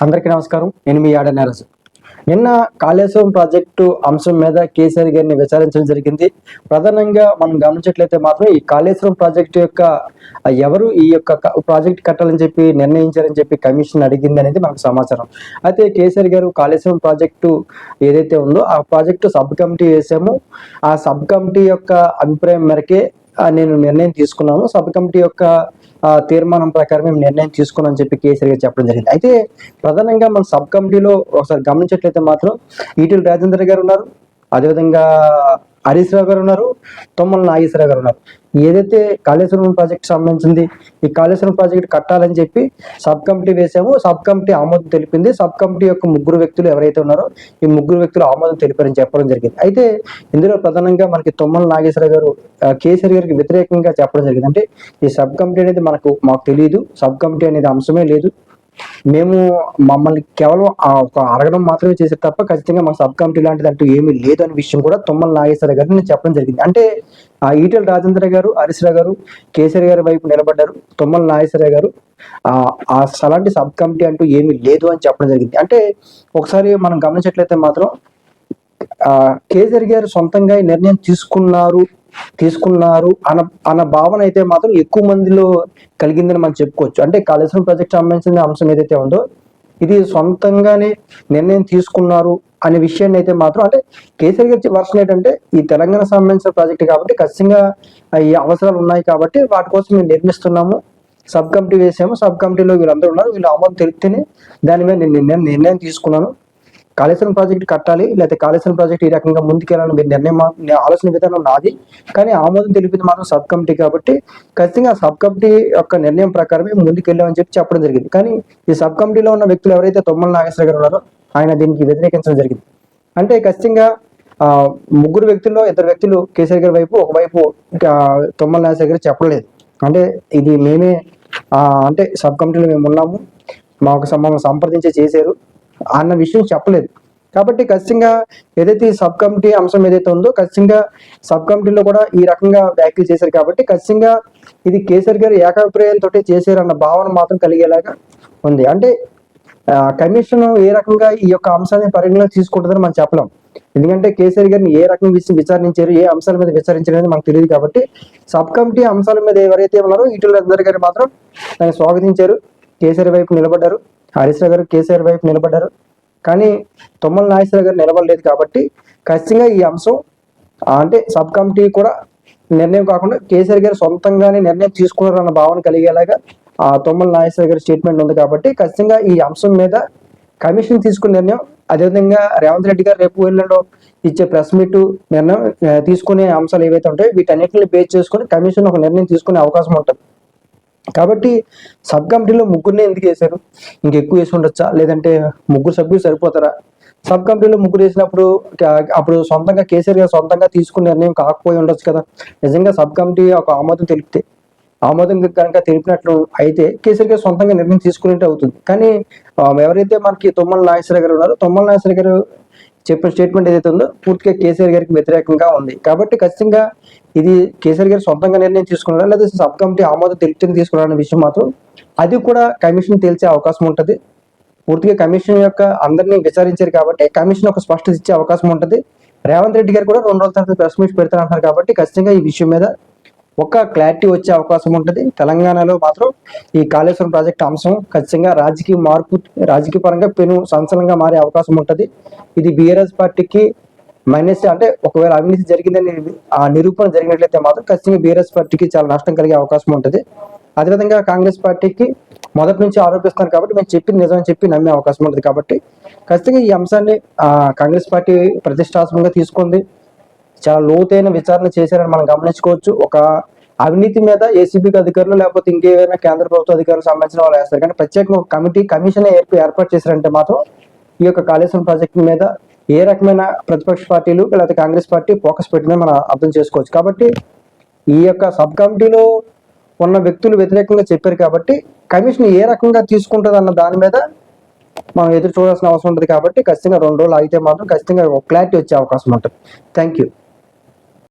అందరికీ నమస్కారం. నేను మీ యాడ నరసు. నిన్న కాళేశ్వరం ప్రాజెక్టు అంశం మీద కేసీఆర్ గారిని విచారించడం జరిగింది. ప్రధానంగా మనం గమనించట్లయితే మాత్రం ఈ కాళేశ్వరం ప్రాజెక్టు యొక్క ఎవరు ఈ యొక్క ప్రాజెక్ట్ కట్టాలని చెప్పి నిర్ణయించారని చెప్పి కమిషన్ అడిగింది అనేది మనకు సమాచారం. అయితే కేసీఆర్ గారు కాళేశ్వరం ప్రాజెక్టు ఏదైతే ఉందో ఆ ప్రాజెక్టు సబ్ కమిటీ వేసాము. ఆ సబ్ కమిటీ యొక్క అభిప్రాయం మేరకే నేను నిర్ణయం తీసుకున్నాను. సబ్ కమిటీ యొక్క తీర్మానం ప్రకారం మేము నిర్ణయం తీసుకున్నామని చెప్పి కేసీఆర్ గారు చెప్పడం జరిగింది. అయితే ప్రధానంగా మన సబ్ కమిటీలో ఒకసారి గమనించట్లయితే మాత్రం ఈటెల రాజేందర్ గారు ఉన్నారు, అదేవిధంగా హరీష్ రావు గారు ఉన్నారు, తుమ్మల నాగేశ్వరరావు గారు ఉన్నారు. ఏదైతే కాళేశ్వరం ప్రాజెక్ట్ సంబంధించింది ఈ కాళేశ్వరం ప్రాజెక్ట్ కట్టాలని చెప్పి సబ్ కమిటీ వేసామో సబ్ కమిటీ ఆమోదం తెలిపింది. సబ్ కమిటీ యొక్క ముగ్గురు వ్యక్తులు ఎవరైతే ఉన్నారో ఈ ముగ్గురు వ్యక్తులు ఆమోదం తెలిపారని చెప్పడం జరిగింది. అయితే ఇందులో ప్రధానంగా మనకి తుమ్మల నాగేశ్వరరావు గారు కేసీఆర్ గారికి వ్యతిరేకంగా చెప్పడం జరిగింది. అంటే ఈ సబ్ కమిటీ అనేది మాకు తెలియదు, సబ్ కమిటీ అనేది అంశమే లేదు, మేము మమ్మల్ని కేవలం ఒక అడగడం మాత్రమే చేసే తప్ప ఖచ్చితంగా మాకు సబ్ కమిటీ లాంటిది అంటూ ఏమీ లేదు అనే విషయం కూడా తుమ్మల నాగేశ్వర గారు నేను చెప్పడం జరిగింది. అంటే ఈటెల రాజేంద్ర గారు, హరీష్ రావు గారు కేసీఆర్ గారి వైపు నిలబడ్డారు. తుమ్మల నాగేశ్వర గారు అలాంటి సబ్ కమిటీ అంటూ ఏమీ లేదు అని చెప్పడం జరిగింది. అంటే ఒకసారి మనం గమనించట్లయితే మాత్రం కేసీఆర్ గారు సొంతంగా నిర్ణయం తీసుకున్నారు అన్న భావన అయితే మాత్రం ఎక్కువ మందిలో కలిగిందని మనం చెప్పుకోవచ్చు. అంటే కాళేశ్వరం ప్రాజెక్ట్ సంబంధించిన అంశం ఏదైతే ఉందో ఇది సొంతంగానే నిర్ణయం తీసుకున్నారు అనే విషయాన్ని అయితే మాత్రం అంటే కేసీఆర్ గారి వర్షన్ ఏంటంటే ఈ తెలంగాణ సంబంధించిన ప్రాజెక్ట్ కాబట్టి ఖచ్చితంగా ఈ అవసరాలు ఉన్నాయి కాబట్టి వాటి కోసం మేము నిర్మిస్తున్నాము, సబ్ కమిటీ వేసాము, సబ్ కమిటీలో వీళ్ళందరూ ఉన్నారు, వీళ్ళు ఆమోదం తెలిస్తేనే దాని మీద నేను నిర్ణయం తీసుకున్నాను. కాళేశ్వరం ప్రాజెక్ట్ కట్టాలి లేకపోతే కాళేశ్వరం ప్రాజెక్ట్ ఈ రకంగా ముందుకెళ్ళాలని నిర్ణయం ఆలోచన విధానం నాది, కానీ ఆమోదం తెలిపింది మాత్రం సబ్ కమిటీ కాబట్టి ఖచ్చితంగా సబ్ కమిటీ యొక్క నిర్ణయం ప్రకారమే ముందుకెళ్ళామని చెప్పడం జరిగింది. కానీ ఈ సబ్ కమిటీలో ఉన్న వ్యక్తులు ఎవరైతే తుమ్మల నాగేశ్వర గారు ఉన్నారో ఆయన దీనికి వ్యతిరేకించడం జరిగింది. అంటే ఖచ్చితంగా ముగ్గురు వ్యక్తుల్లో ఇద్దరు వ్యక్తులు కేసీఆర్ గారి వైపు, ఒకవైపు తుమ్మల నాగేశ్వర గారు చెప్పలేదు. అంటే ఇది మేమే అంటే సబ్ కమిటీలో మేము ఉన్నాము, మమ్మల్ని సంప్రదించి చేశారు అన్న విషయం చెప్పలేదు. కాబట్టి ఖచ్చితంగా ఏదైతే ఈ సబ్ కమిటీ అంశం ఏదైతే ఉందో ఖచ్చితంగా సబ్ కమిటీలో కూడా ఈ రకంగా వ్యాఖ్యలు చేశారు కాబట్టి ఖచ్చితంగా ఇది కేసీఆర్ గారు ఏకాభిప్రాయంతో చేశారు అన్న భావన మాత్రం కలిగేలాగా ఉంది. అంటే కమిషన్ ఏ రకంగా ఈ యొక్క అంశాన్ని పరిగణలోకి తీసుకుంటుందని మనం చెప్పలేం. ఎందుకంటే కేసీఆర్ గారిని ఏ రకంగా విచారించారు, ఏ అంశాల మీద విచారించారు అనేది మనకు తెలియదు. కాబట్టి సబ్ కమిటీ అంశాల మీద ఎవరైతే ఉన్నారో ఈటెల రాజేందర్ గారు మాత్రం దాన్ని స్వాగతించారు, కేసీఆర్ వైపు నిలబడ్డారు, హరీష్ రావు గారు కేసీఆర్ వైపు నిలబడ్డారు. కానీ తుమ్మల నాగేశ్వర గారు నిలబడలేదు కాబట్టి ఖచ్చితంగా ఈ అంశం అంటే సబ్ కమిటీ కూడా నిర్ణయం కాకుండా కేసీఆర్ గారు సొంతంగానే నిర్ణయం తీసుకున్నారు అన్న భావన కలిగేలాగా తుమ్మల నాగేశ్వర గారి స్టేట్మెంట్ ఉంది. కాబట్టి ఖచ్చితంగా ఈ అంశం మీద కమిషన్ తీసుకునే నిర్ణయం, అదేవిధంగా రేవంత్ రెడ్డి గారు రేపు ఎల్లుండో ఇచ్చే ప్రెస్ మీట్ నిర్ణయం తీసుకునే అంశాలు ఏవైతే ఉంటాయో వీటన్నిటిని బేస్ చేసుకుని కమిషన్ ఒక నిర్ణయం తీసుకునే అవకాశం ఉంటుంది. కాబట్టి సబ్ కమిటీలో ముగ్గురినే ఎందుకు వేశారు, ఇంకెక్కువ వేసి ఉండొచ్చా, లేదంటే ముగ్గురు సభ్యులు సరిపోతారా? సబ్ కమిటీలో ముగ్గురు వేసినప్పుడు అప్పుడు సొంతంగా కేసీఆర్ గారు సొంతంగా తీసుకునే నిర్ణయం కాకపోయి ఉండొచ్చు కదా. నిజంగా సబ్ కమిటీ ఒక ఆమోదం కనుక తెలిపినట్లు అయితే కేసీఆర్ గారు సొంతంగా నిర్ణయం తీసుకునేట్టు అవుతుంది. కానీ ఎవరైతే మనకి తుమ్మల నాగేశ్వర గారు ఉన్నారో తుమ్మల నాగేశ్వర గారు చెప్పిన స్టేట్మెంట్ ఏదైతే ఉందో పూర్తిగా కేసీఆర్ గారికి వ్యతిరేకంగా ఉంది. కాబట్టి ఖచ్చితంగా ఇది కేసీఆర్ గారు సొంతంగా నిర్ణయం తీసుకున్నారా లేదా సబ్ కమిటీ ఆమోదం తెలిపితే తీసుకున్నారనే విషయం మాత్రం అది కూడా కమిషన్ తేల్చే అవకాశం ఉంటుంది. పూర్తిగా కమిషన్ యొక్క అందరినీ విచారించారు కాబట్టి కమిషన్ ఒక స్పష్టత ఇచ్చే అవకాశం ఉంటుంది. రేవంత్ రెడ్డి గారు కూడా 2 రోజుల తర్వాత ప్రెస్ మీట్ పెడతారంటున్నారు కాబట్టి ఖచ్చితంగా ఈ విషయం మీద ఒక క్లారిటీ వచ్చే అవకాశం ఉంటుంది. తెలంగాణలో మాత్రం ఈ కాళేశ్వరం ప్రాజెక్ట్ అంశం ఖచ్చితంగా రాజకీయ పరంగా పెను సంచలనంగా మారే అవకాశం ఉంటుంది. ఇది బీఆర్ఎస్ పార్టీకి మైనస్, అంటే ఒకవేళ అవినీతి జరిగిందని ఆ నిరూపణ జరిగినట్లయితే మాత్రం ఖచ్చితంగా బీఆర్ఎస్ పార్టీకి చాలా నష్టం కలిగే అవకాశం ఉంటుంది. అదేవిధంగా కాంగ్రెస్ పార్టీకి మొదటి నుంచి ఆరోపిస్తున్నారు కాబట్టి మేము చెప్పింది నిజమని చెప్పి నమ్మే అవకాశం ఉంటుంది. కాబట్టి ఖచ్చితంగా ఈ అంశాన్ని కాంగ్రెస్ పార్టీ ప్రతిష్టాత్మకంగా తీసుకుంది, చాలా లోతైన విచారణ చేశారని మనం గమనించుకోవచ్చు. ఒక అవినీతి మీద ఏసీబీకి అధికారులు లేకపోతే ఇంకేమైనా కేంద్ర ప్రభుత్వ అధికారులకు సంబంధించిన వాళ్ళు వేస్తారు, కానీ ప్రత్యేకంగా ఒక కమిషన్ ఏర్పాటు చేశారంటే మాత్రం ఈ యొక్క కాళేశ్వరం ప్రాజెక్టు మీద ఏ రకమైన ప్రతిపక్ష పార్టీలు లేకపోతే కాంగ్రెస్ పార్టీ ఫోకస్ పెట్టిందని మనం అర్థం చేసుకోవచ్చు. కాబట్టి ఈ యొక్క సబ్ కమిటీలో ఉన్న వ్యక్తులు వ్యతిరేకంగా చెప్పారు కాబట్టి కమిషన్ ఏ రకంగా తీసుకుంటుంది అన్న దాని మీద మనం ఎదురు చూడాల్సిన అవసరం ఉంటుంది. కాబట్టి ఖచ్చితంగా 2 రోజులు అయితే మాత్రం ఖచ్చితంగా ఒక క్లారిటీ వచ్చే అవకాశం ఉంటుంది. Thank you.